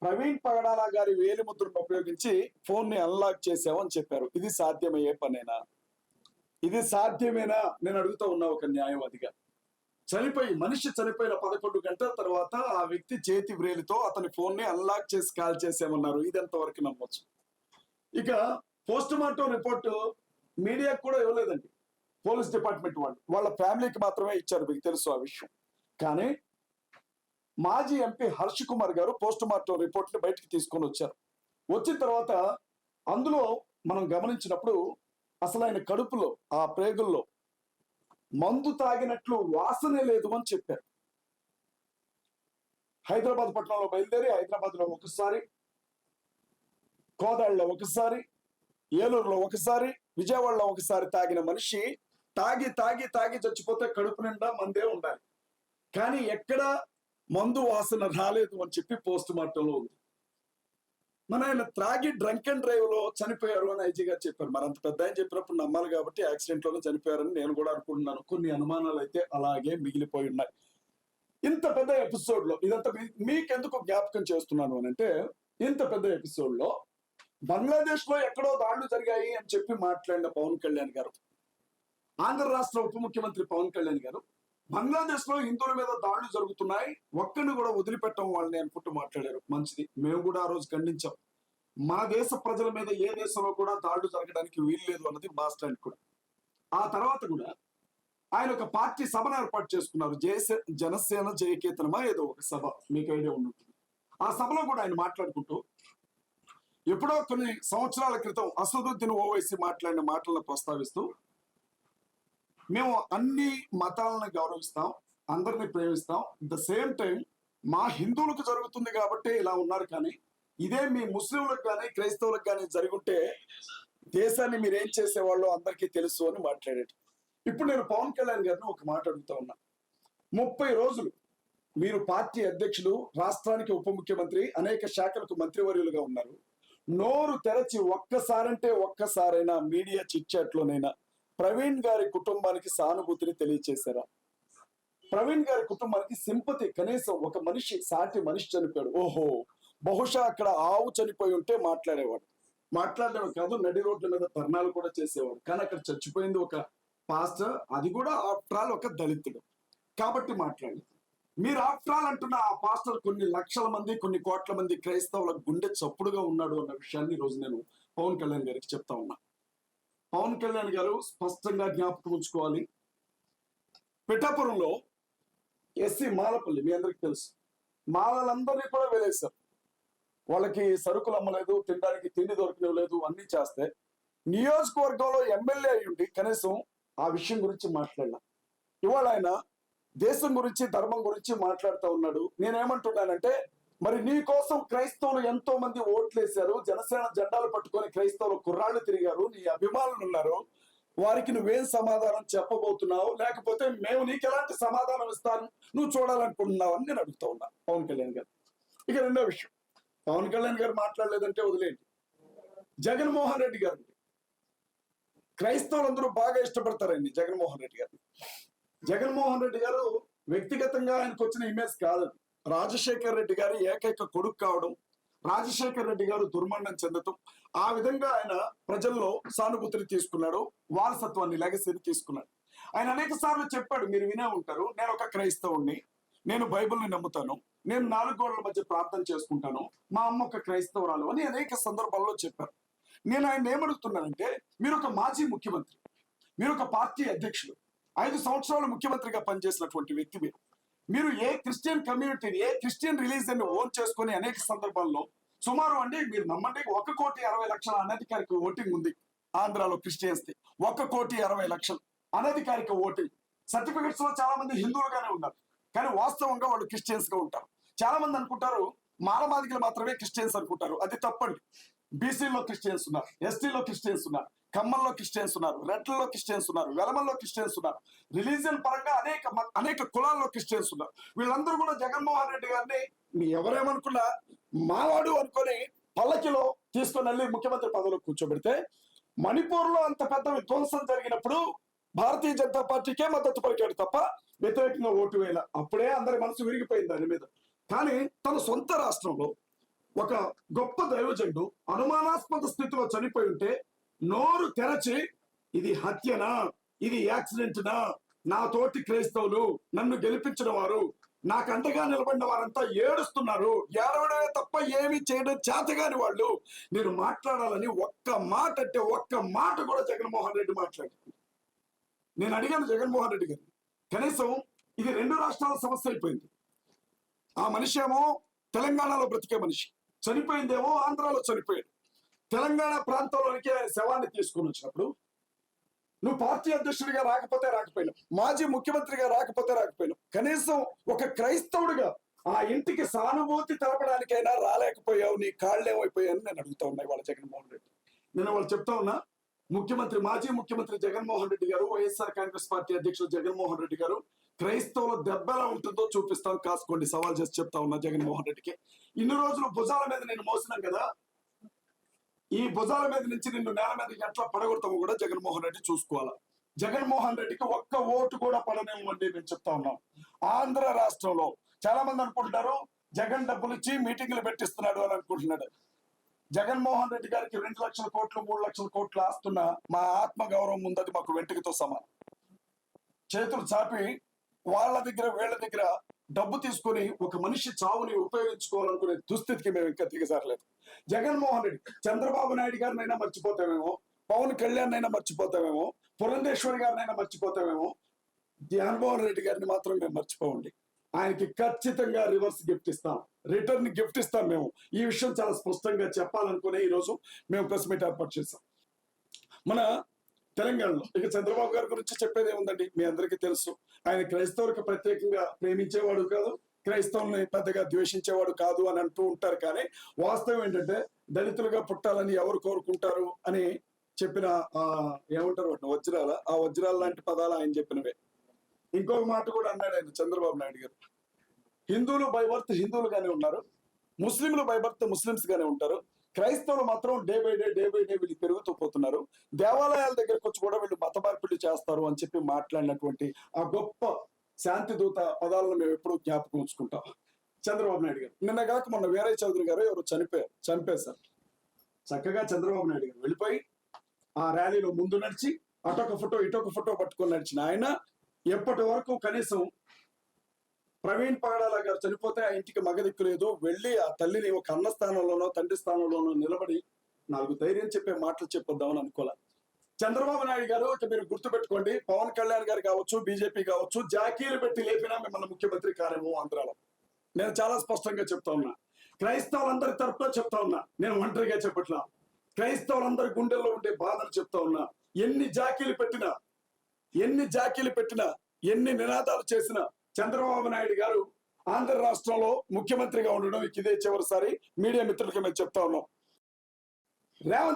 ప్రవీణ్ పగడాల గారి వేలిముద్రను ఉపయోగించి ఫోన్ ని అన్లాక్ చేసామని చెప్పారు. ఇది సాధ్యమయ్యే పనేనా? ఇది సాధ్యమేనా? నేను అడుగుతా ఉన్నా ఒక న్యాయవాదిగా. మనిషి చనిపోయిన 11 గంటల తర్వాత ఆ వ్యక్తి చేతి వ్రేలితో అతని ఫోన్ ని అన్లాక్ చేసి కాల్ చేసామన్నారు. ఇది ఎంతవరకు నమ్మొచ్చు? ఇక పోస్ట్ మార్టం రిపోర్టు మీడియాకు కూడా ఇవ్వలేదండి. పోలీస్ డిపార్ట్మెంట్ వాళ్ళ ఫ్యామిలీకి మాత్రమే ఇచ్చారు. మీకు తెలుసు ఆ విషయం. కానీ మాజీ ఎంపీ హర్ష్ కుమార్ గారు పోస్ట్ మార్టం రిపోర్ట్ ని బయటకు తీసుకొని వచ్చారు. వచ్చిన తర్వాత అందులో మనం గమనించినప్పుడు అసలు ఆయన కడుపులో ఆ ప్రేగుల్లో మందు తాగినట్లు వాసనే లేదు అని చెప్పారు. హైదరాబాద్ పట్టణంలో బయలుదేరి హైదరాబాద్ లో ఒకసారి, కోదాళ్ళలో ఒకసారి, ఏలూరులో ఒకసారి, విజయవాడలో ఒకసారి తాగిన మనిషి తాగి తాగి తాగి చచ్చిపోతే కడుపు నిండా మందే ఉండాలి. కానీ ఎక్కడ మందు వాసన రాలేదు అని చెప్పి పోస్ట్ మార్టంలో ఉంది. మన ఆయన త్రాగి డ్రంక్ అండ్ డ్రైవ్ లో చనిపోయారు అని ఐజీ గారు చెప్పారు. మరి అంత పెద్ద ఆయన చెప్పినప్పుడు నమ్మాలి కాబట్టి యాక్సిడెంట్ లోనే చనిపోయారని నేను కూడా అనుకుంటున్నాను. కొన్ని అనుమానాలు అయితే అలాగే మిగిలిపోయి ఉన్నాయి. ఇంత పెద్ద ఎపిసోడ్ లో ఇదంతా మీకెందుకు జ్ఞాపకం చేస్తున్నాను అని అంటే, ఇంత పెద్ద ఎపిసోడ్ లో బంగ్లాదేశ్ లో ఎక్కడో దాడులు జరిగాయి అని చెప్పి మాట్లాడిన పవన్ కళ్యాణ్ గారు, ఆంధ్ర రాష్ట్ర ఉప ముఖ్యమంత్రి పవన్ కళ్యాణ్ గారు, బంగ్లాదేశ్ లో హిందువుల మీద దాడులు జరుగుతున్నాయి, ఒక్కడిని కూడా వదిలిపెట్టం వాళ్ళని అనుకుంటూ మాట్లాడారు. మంచిది, మేము కూడా ఆ రోజు ఖండించాం. మన దేశ ప్రజల మీద ఏ దేశంలో కూడా దాడులు జరగడానికి వీలు లేదు అన్నది మా స్టాండ్ కూడా. ఆ తర్వాత కూడా ఆయన ఒక పార్టీ సభను ఏర్పాటు చేసుకున్నారు. జనసేన జయకేతనమా ఏదో ఒక సభ, మీకు ఐడియా ఉంటుంది. ఆ సభలో కూడా ఆయన మాట్లాడుకుంటూ ఎప్పుడో కొన్ని సంవత్సరాల క్రితం అసదుద్దీన్ ఓవైసీ మాట్లాడిన మాటలను ప్రస్తావిస్తూ, మేము అన్ని మతాలను గౌరవిస్తాం, అందరినీ ప్రేమిస్తాం, ద సేమ్ టైం మా హిందువులకు జరుగుతుంది కాబట్టి ఇలా ఉన్నారు, కానీ ఇదే మీ ముస్లింలకు కానీ క్రైస్తవులకు కానీ జరుగుంటే దేశాన్ని మీరేం చేసేవాళ్ళు అందరికీ తెలుసు అని మాట్లాడాడు. ఇప్పుడు నేను పవన్ కళ్యాణ్ గారిని ఒక మాట అడుగుతా ఉన్నా. 30 రోజులు మీరు పార్టీ అధ్యక్షులు, రాష్ట్రానికి ఉప ముఖ్యమంత్రి, అనేక శాఖలకు మంత్రివర్యులుగా ఉన్నారు. నోరు తెరచి ఒక్కసారంటే ఒక్కసారైనా మీడియా చిట్ చాట్ లోనైనా ప్రవీణ్ గారి కుటుంబానికి సానుభూతిని తెలియచేశారా? ప్రవీణ్ గారి కుటుంబానికి సింపతి, కనీసం ఒక మనిషి, సాటి మనిషి చనిపోయాడు, ఓహో బహుశా అక్కడ ఆవు చనిపోయి ఉంటే మాట్లాడేవాడు. మాట్లాడడమే కాదు, నడి రోడ్ల మీద ధర్నాలు కూడా చేసేవాడు. కానీ అక్కడ చచ్చిపోయింది ఒక పాస్టర్, అది కూడా ఆఫ్టర్ ఆల్ ఒక దళితుడు కాబట్టి మాట్లాడలేదు. మీరు ఆఫ్టర్ ఆల్ అంటున్న ఆ పాస్టర్ కొన్ని లక్షల మంది, కొన్ని కోట్ల మంది క్రైస్తవుల గుండె చప్పుడుగా ఉన్నాడు అన్న విషయాన్ని ఈ రోజు నేను పవన్ కళ్యాణ్ గారికి చెప్తా ఉన్నా. పవన్ కళ్యాణ్ గారు స్పష్టంగా జ్ఞాపకం ఉంచుకోవాలి. పిఠాపురంలో ఎస్సీ మాలపల్లి, మీ అందరికి తెలుసు, మాలలందరినీ కూడా వెలేశారు. వాళ్ళకి సరుకులు అమ్మలేదు, తినడానికి తిండి దొరకలేదు, అన్ని చేస్తే నియోజకవర్గంలో ఎమ్మెల్యే అయ్యుండి కనీసం ఆ విషయం గురించి మాట్లాడినా. ఇవాళ ఆయన దేశం గురించి, ధర్మం గురించి మాట్లాడుతూ ఉన్నాడు. నేనేమంటున్నానంటే, మరి నీ కోసం క్రైస్తవులు ఎంతో మంది ఓట్లేశారు, జనసేన జెండాలు పట్టుకొని క్రైస్తవులు కుర్రాళ్ళు తిరిగారు, నీ అభిమానులు ఉన్నారు, వారికి నువ్వేం సమాధానం చెప్పబోతున్నావు, లేకపోతే మేము నీకు ఎలాంటి సమాధానం ఇస్తాను నువ్వు చూడాలనుకుంటున్నావు అని నేను అడుగుతా ఉన్నా పవన్ కళ్యాణ్ గారు. ఇక రెండో విషయం, పవన్ కళ్యాణ్ గారు మాట్లాడలేదంటే వదిలేండి. జగన్మోహన్ రెడ్డి గారు, క్రైస్తవులందరూ బాగా ఇష్టపడతారండి జగన్మోహన్ రెడ్డి గారు. జగన్మోహన్ రెడ్డి గారు వ్యక్తిగతంగా ఆయనకు వచ్చిన ఇమేజ్ కాదు, రాజశేఖర్ రెడ్డి గారి ఏకైక కొడుకు కావడం, రాజశేఖర్ రెడ్డి గారు దుర్మరణం చెందటం, ఆ విధంగా ఆయన ప్రజల్లో సానుభూతిని తీసుకున్నాడు, వారసత్వాన్ని, లెగసీని తీసుకున్నాడు. ఆయన అనేక సార్లు చెప్పాడు, మీరు వినే ఉంటారు, నేను ఒక క్రైస్తవుణ్ణి, నేను బైబిల్ని నమ్ముతాను, నేను 4 గోడల మధ్య ప్రార్థన చేసుకుంటాను, మా అమ్మ ఒక క్రైస్తవురాలు అని అనేక సందర్భాల్లో చెప్పారు. నేను ఆయన ఏమడుగుతున్నానంటే, మీరు ఒక మాజీ ముఖ్యమంత్రి, మీరు ఒక పార్టీ అధ్యక్షులు, 5 సంవత్సరాలు ముఖ్యమంత్రిగా పనిచేసినటువంటి వ్యక్తి, మీరు ఏ క్రిస్టియన్ కమ్యూనిటీని, ఏ క్రిస్టియన్ రిలీజియన్ ఓన్ చేసుకుని అనేక సందర్భాల్లో సుమారు అండి, మీరు నమ్మండి, 1,60,00,000 అనధికారిక ఓటింగ్ ఉంది ఆంధ్రాలో క్రిస్టియన్స్ ది. 1,60,00,000 అనధికారిక ఓటింగ్. సర్టిఫికెట్స్ లో చాలా మంది హిందువులుగానే ఉన్నారు, కానీ వాస్తవంగా వాళ్ళు క్రిస్టియన్స్ గా ఉంటారు. చాలా మంది అనుకుంటారు మాలమాదిగలు మాత్రమే క్రిస్టియన్స్ అనుకుంటారు, అది తప్పండి. బీసీలో క్రిస్టియన్స్ ఉన్నారు, ఎస్టీలో క్రిస్టియన్స్ ఉన్నారు, కమ్మల్లో క్రిస్టియన్స్ ఉన్నారు, రెడ్లలో క్రిస్టియన్స్ ఉన్నారు, వెలమల్లో క్రిస్టియన్స్ ఉన్నారు, రిలీజియన్ పరంగా అనేక కులాల్లో క్రిస్టియన్స్ ఉన్నారు. వీళ్ళందరూ కూడా జగన్మోహన్ రెడ్డి గారిని ఎవరేమనుకున్నా మావాడు అనుకొని పల్లకిలో తీసుకొని వెళ్ళి ముఖ్యమంత్రి పదవిలో కూర్చోబెడితే, మణిపూర్ లో అంత పెద్ద విధ్వంసం జరిగినప్పుడు భారతీయ జనతా పార్టీకే మద్దతు పలికాడు తప్ప వ్యతిరేకంగా ఓటు వేయాల. అప్పుడే అందరి మనసు విరిగిపోయింది దాని మీద. కానీ తన సొంత రాష్ట్రంలో ఒక గొప్ప దైవజనుడు అనుమానాస్పద స్థితిలో చనిపోయి ఉంటే నోరు తెరచి ఇది హత్యనా, ఇది యాక్సిడెంట్నా, నా తోటి క్రైస్తవులు, నన్ను గెలిపించిన వారు, నాకు అండగా నిలబడిన వారంతా ఏడుస్తున్నారు, ఏడవడమే తప్ప ఏమీ చేయడం చేతగాని వాళ్ళు, నేను మాట్లాడాలని ఒక్క మాట అంటే ఒక్క మాట కూడా జగన్మోహన్ రెడ్డి మాట్లాడారు. నేను అడిగాను జగన్మోహన్ రెడ్డి గారు, కనీసం ఇది 2 రాష్ట్రాల సమస్య అయిపోయింది. ఆ మనిషి ఏమో తెలంగాణలో బ్రతికే మనిషి, చనిపోయిందేమో ఆంధ్రాలో చనిపోయాడు. తెలంగాణ ప్రాంతంలోనికి శవాన్ని తీసుకుని వచ్చినప్పుడు నువ్వు పార్టీ అధ్యక్షుడిగా రాకపోయినా, మాజీ ముఖ్యమంత్రిగా రాకపోయినా, కనీసం ఒక క్రైస్తవుడిగా ఆ ఇంటికి సానుభూతి తెలపడానికైనా రాలేకపోయావు, నీ కాళ్ళేమైపోయాయని నేను అడుగుతా ఉన్నా ఇవాళ జగన్మోహన్ రెడ్డి. నేను వాళ్ళు చెప్తా ఉన్నా, మాజీ ముఖ్యమంత్రి జగన్మోహన్ రెడ్డి గారు, వైఎస్ఆర్ కాంగ్రెస్ పార్టీ అధ్యక్షుడు జగన్మోహన్ రెడ్డి గారు, క్రైస్తవుల దెబ్బ ఎలా ఉంటుందో చూపిస్తాం, కాసుకోండి, సవాల్ చేసి చెప్తా ఉన్నా జగన్మోహన్ రెడ్డికి. ఇన్ని రోజులు భుజాల మీద నేను మోసినాం కదా, ఈ భుజాల మీద నుంచి నిన్ను నేల మీద ఎట్లా పడగొడతామో కూడా జగన్మోహన్ రెడ్డి చూసుకోవాలా. జగన్మోహన్ రెడ్డికి ఒక్క ఓటు కూడా పడనివ్వండి మేము చెప్తా ఉన్నాం. ఆంధ్ర రాష్ట్రంలో చాలా మంది అనుకుంటున్నారు జగన్ డబ్బులు ఇచ్చి మీటింగ్లు పెట్టిస్తున్నాడు అని అనుకుంటున్నాడు. జగన్మోహన్ రెడ్డి గారికి 2 లక్షల కోట్లు 3 లక్షల కోట్లు ఆస్తున్న మా ఆత్మ గౌరవం ఉందని మాకు వెంట్రుకతో సమానం. చేతులు చాపి వాళ్ళ దగ్గర వీళ్ళ దగ్గర డబ్బు తీసుకొని ఒక మనిషి చావుని ఉపయోగించుకోవాలనుకునే దుస్థితికి మేము ఇంకా దిగజారలేదు. జగన్మోహన్ రెడ్డి చంద్రబాబు నాయుడు గారినైనా మర్చిపోతామేమో, పవన్ కళ్యాణ్ అయినా మర్చిపోతామేమో, పురంధేశ్వరి గారినైనా మర్చిపోతామేమో, జగన్మోహన్ రెడ్డి గారిని మాత్రం మేము మర్చిపోండి. ఆయనకి ఖచ్చితంగా రివర్స్ గిఫ్ట్ ఇస్తాం, రిటర్న్ గిఫ్ట్ ఇస్తాం. మేము ఈ విషయం చాలా స్పష్టంగా చెప్పాలనుకునే ఈరోజు మేము ప్రెస్ మీట్ ఏర్పాటు చేస్తాం. మన తెలంగాణలో ఇక చంద్రబాబు గారి గురించి చెప్పేది ఏముందండి, మీ అందరికీ తెలుసు. ఆయన క్రైస్తవులకు ప్రత్యేకంగా ప్రేమించేవాడు కాదు, క్రైస్తవుల్ని పెద్దగా ద్వేషించేవాడు కాదు అని అంటూ ఉంటారు. కానీ వాస్తవం ఏంటంటే దళితులుగా పుట్టాలని ఎవరు కోరుకుంటారు అని చెప్పిన ఏమంటారు వజ్రాల, ఆ వజ్రాల లాంటి పదాలు ఆయన చెప్పినవే. ఇంకొక మాట కూడా అన్నాడు ఆయన, చంద్రబాబు నాయుడు గారు, హిందువులు బై బర్త్ హిందువులుగానే ఉన్నారు, ముస్లింలు బై బర్త్ ముస్లింస్ గానే ఉంటారు, క్రైస్తవులు మాత్రం డే బై డే వీళ్ళు పెరుగుతూ పోతున్నారు, దేవాలయాల దగ్గరకు వచ్చి కూడా వీళ్ళు మత మార్పిడి చేస్తారు అని చెప్పి మాట్లాడినటువంటి ఆ గొప్ప శాంతి దూత పదాలను మేము ఎప్పుడూ జ్ఞాపకం ఉంచుకుంటాం. చంద్రబాబు నాయుడు గారు నిన్న కాక మొన్న వీరయ్య చౌదరి గారు ఎవరు చంపేశారు. చక్కగా చంద్రబాబు నాయుడు గారు వెళ్ళిపోయి ఆ ర్యాలీలో ముందు నడిచి అటొక ఫోటో ఇటొక ఫోటో పట్టుకొని నడిచిన ఆయన ఎప్పటి వరకు కనీసం ప్రవీణ్ పగడాల గారు చనిపోతే ఆ ఇంటికి మగదిక్కులేదు, వెళ్ళి ఆ తల్లిని ఒక అన్న స్థానంలోనో తండ్రి స్థానంలోనో నిలబడి 4 ధైర్యం చెప్పే మాటలు చెప్పొద్దామని అనుకోలే. చంద్రబాబు నాయుడు గారు ఇక మీరు గుర్తుపెట్టుకోండి, పవన్ కళ్యాణ్ గారు కావచ్చు, బీజేపీ కావచ్చు, జాకీలు పెట్టి లేపినా మిమ్మల్ని ముఖ్యమంత్రి కారేమో ఆంధ్రాలో. నేను చాలా స్పష్టంగా చెప్తా ఉన్నా, క్రైస్తవులందరి తరపున చెప్తా ఉన్నా, నేను ఒంటరిగా చెప్పట్లా, క్రైస్తవులందరి గుండెల్లో ఉండే బాధలు చెప్తా ఉన్నా. ఎన్ని జాకీలు పెట్టినా ఎన్ని నినాదాలు చేసినా చంద్రబాబు నాయుడు గారు ఆంధ్ర రాష్ట్రంలో ముఖ్యమంత్రిగా ఉండడం ఇదే చివరిసారి. మీడియా మిత్రులకి మేము చెప్తా ఉన్నాం, రేవంత్